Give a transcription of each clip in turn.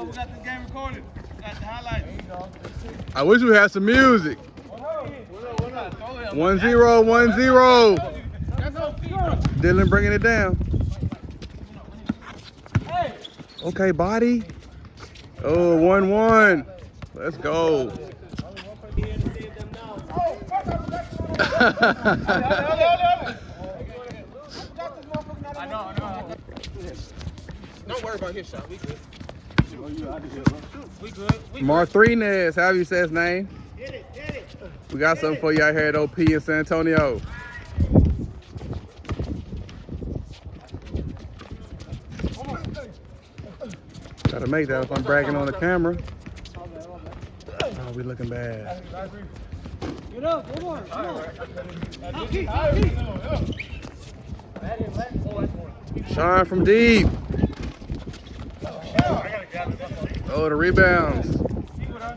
we got this game recorded. Got the highlights. I wish we had some music. 1-0, 1-0. Dylan bringing it down. Okay, body. Oh, 1-1. Let's go. Don't worry about his shot. We good. We good. Martinez, however you say his name. We got something for you out here at OP in San Antonio. Gotta make that if I'm bragging on the camera. Oh, we looking bad. Get up, come on. Sean from deep. Oh, the rebounds.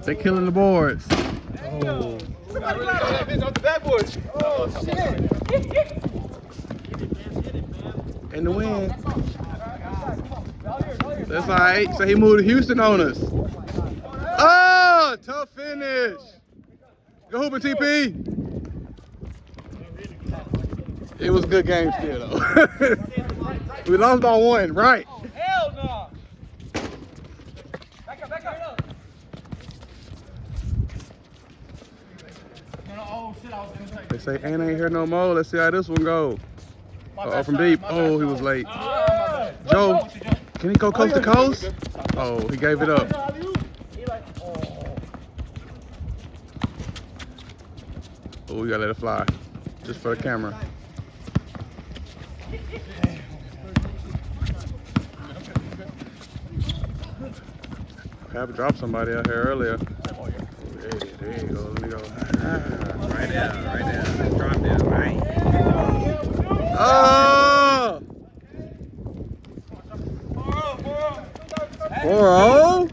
They're killing the boards. Oh. In the wind. That's all right. So he moved to Houston on us. Oh, tough finish. Go hooping, TP. It was a good game still, though. We lost by 1, right? Hell no. Back up. Oh, shit, I was going to take. They say ain't here no more. Let's see how this one go. Oh, from deep. Oh, he was late. Joe, can he go coast to coast? Oh, he gave it up. Oh, we gotta let it fly. Just for the camera. I have dropped somebody out here earlier. There you go. Let me go. Right there. Drop that, right? Oh! 4-0?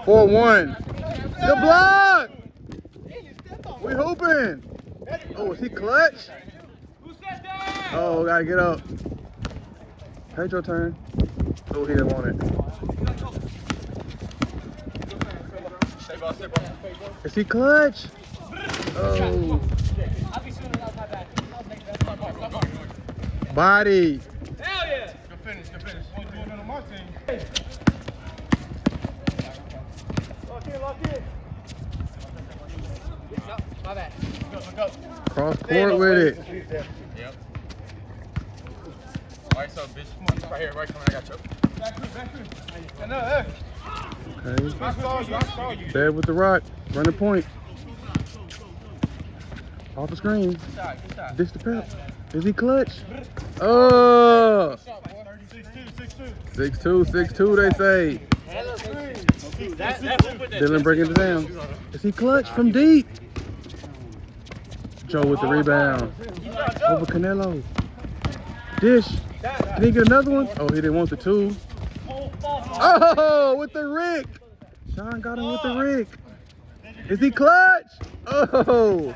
4-1. Good block! We hooping. Oh, is he clutch? Oh, gotta get up. Hey, your turn. Oh, he didn't want it. Is he clutch? Oh. Body. Hell yeah. Good finish. Want to do another Martin? Lock in. My bad. Look up. Cross court with it. Yep. Alright, so bitch, come on, right here, right coming. I got you. Back through. Another. Okay. I saw you. Bad with the rock. Running point. Off the screen. Good shot. Dish the pep. Is he clutch? Oh! 6'2", 6'2", they say. Dylan breaking it down. Is he clutch from deep? Joe with the rebound. Over Canelo. Dish. Can he get another one? Oh, he didn't want the 2. Oh, with the Rick. Sean got him with the Rick. Is he clutch? Oh.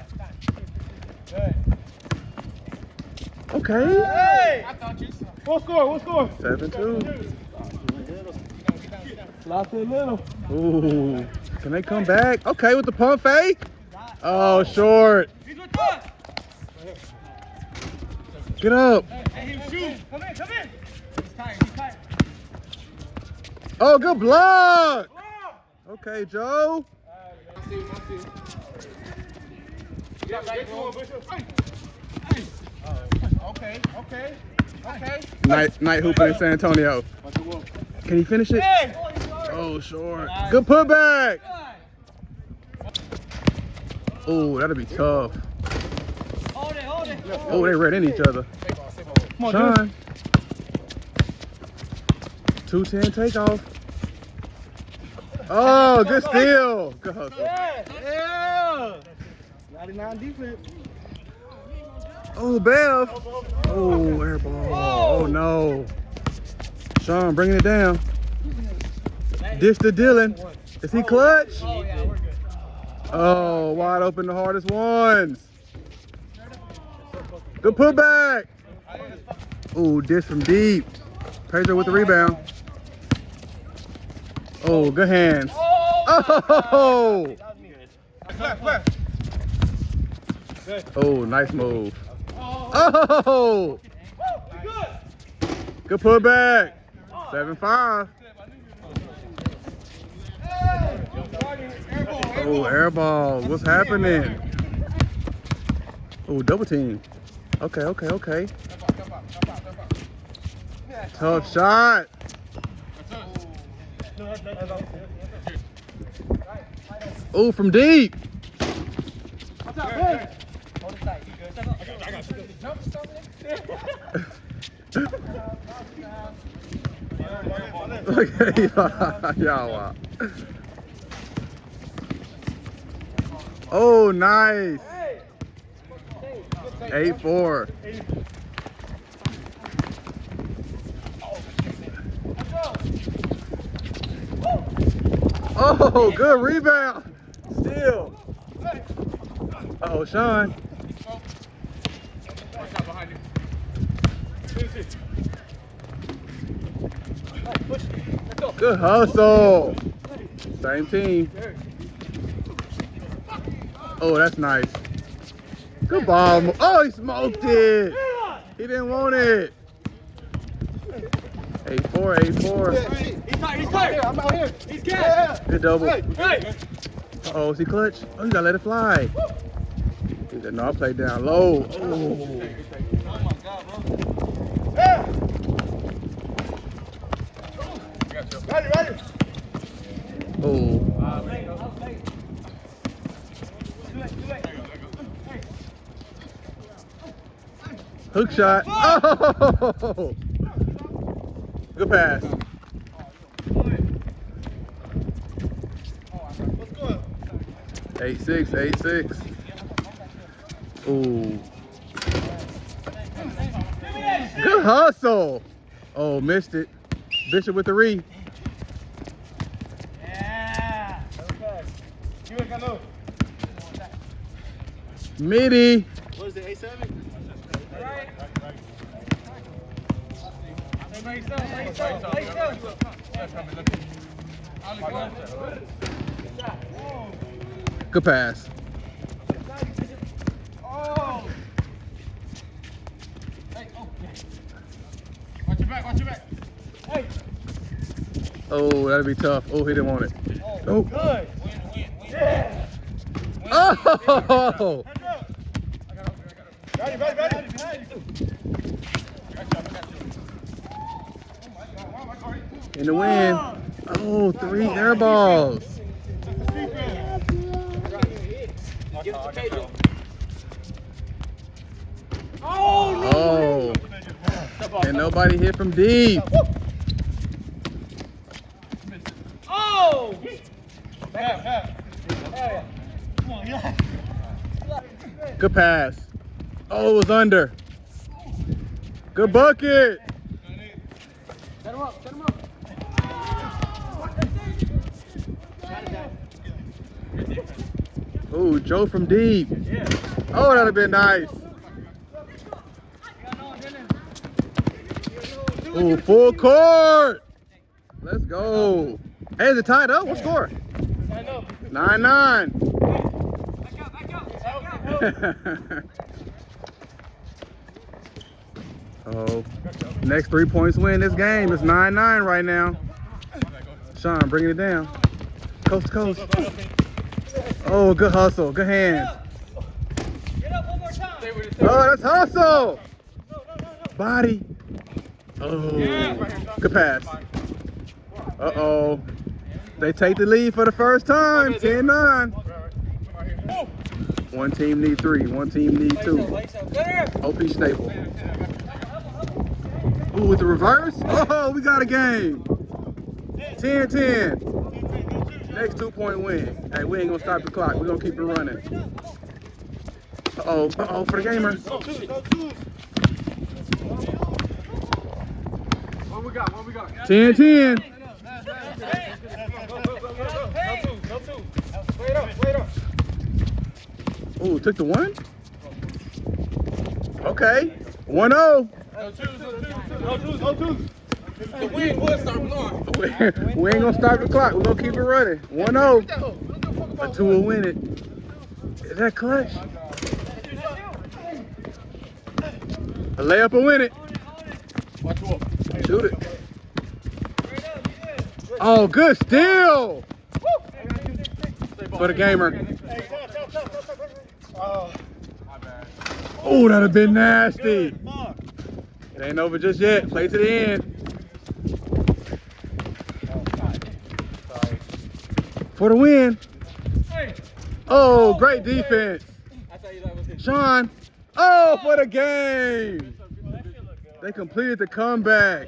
Okay. Hey! What score? 7-2. Lost it a little. Ooh. Can they come back? Okay, with the pump fake. Oh, short. Get up. Hey, he was shooting. Come in. He's tired. Oh, good block. Okay, Joe. Okay. Night hooping in San Antonio. Can he finish it? Hey! Oh, short. Good putback. Oh, that'll be tough. Hold it. Oh, they read in each other. Sean. 2-10 takeoff. Oh, good steal. Good hustle. Yeah. 99 defense. Oh, Bev. Oh, air ball. Oh, no. Sean bringing it down. Dish to Dylan. Is he clutch? Oh, yeah, we're good. Oh, wide open, the hardest ones. Good putback. Ooh, dish from deep. Pedro with the rebound. Oh, good hands. Oh! Oh, nice move. Oh! Good putback. 7-5. Oh, air ball. What's happening? Oh, double team. Okay, okay, okay. Tough shot. Oh, from deep. Okay, y'all. Oh, nice. 8-4. Oh, good rebound. Still. Uh-oh, Sean. Good hustle. Same team. Oh, that's nice. Good ball. Oh, he smoked it. He didn't want it. 8-4, 8-4. He's tight. I'm out here. He's gas. Good double. Hey. Uh-oh, is he clutch? Oh, you gotta let it fly. He said, no, I played down low. Oh. Ready. Oh. Hook shot. Oh! Good pass. What's going? 8-6, 8-6. Ooh. Good hustle. Oh, missed it. Bishop with the re. Yeah. Okay. You ain't got no. Midi. What is it? 8-7. Right. Good pass. Oh. Watch your back. Hey. Oh, that'd be tough. Oh, he didn't want it. Oh. Good. Yeah. Oh! Ready. In the wind. Oh, 3 air balls. Give it to Pedro. Oh. And nobody hit from deep. Oh! Come on, yeah. Good pass. Oh, it was under. Good bucket. Set him up. Oh, Joe from deep. Oh, that'd have been nice. Oh, full court. Let's go. Hey, is it tied up? What score? 9-9. Oh, next 3 points win this game. It's 9-9 right now. Sean, bringing it down. Coast to coast. Oh, good hustle. Good hands. Get up one more time. Oh, that's hustle. Body. Oh, good pass. Uh-oh. They take the lead for the first time. 10-9. One team need 3. One team need 2. OP Staple. Ooh, with the reverse. Oh, we got a game. 10-10. Next 2-point win. Hey, we ain't gonna stop the clock. We're gonna keep it running. Uh-oh, for the gamers. What we got? 10-10. No two. Wait up. Ooh, took the one? Okay. 1-0. The wind would start blowing. We ain't gonna stop the clock. We're gonna keep it running. 1-0. A 2 will win it. Is that clutch? A layup will win it. Shoot it. Oh, good steal. For the gamer. Oh, that'd have been nasty. It ain't over just yet. Play to the end. For the win. Oh, great defense. Sean. Oh, for the game. They completed the comeback.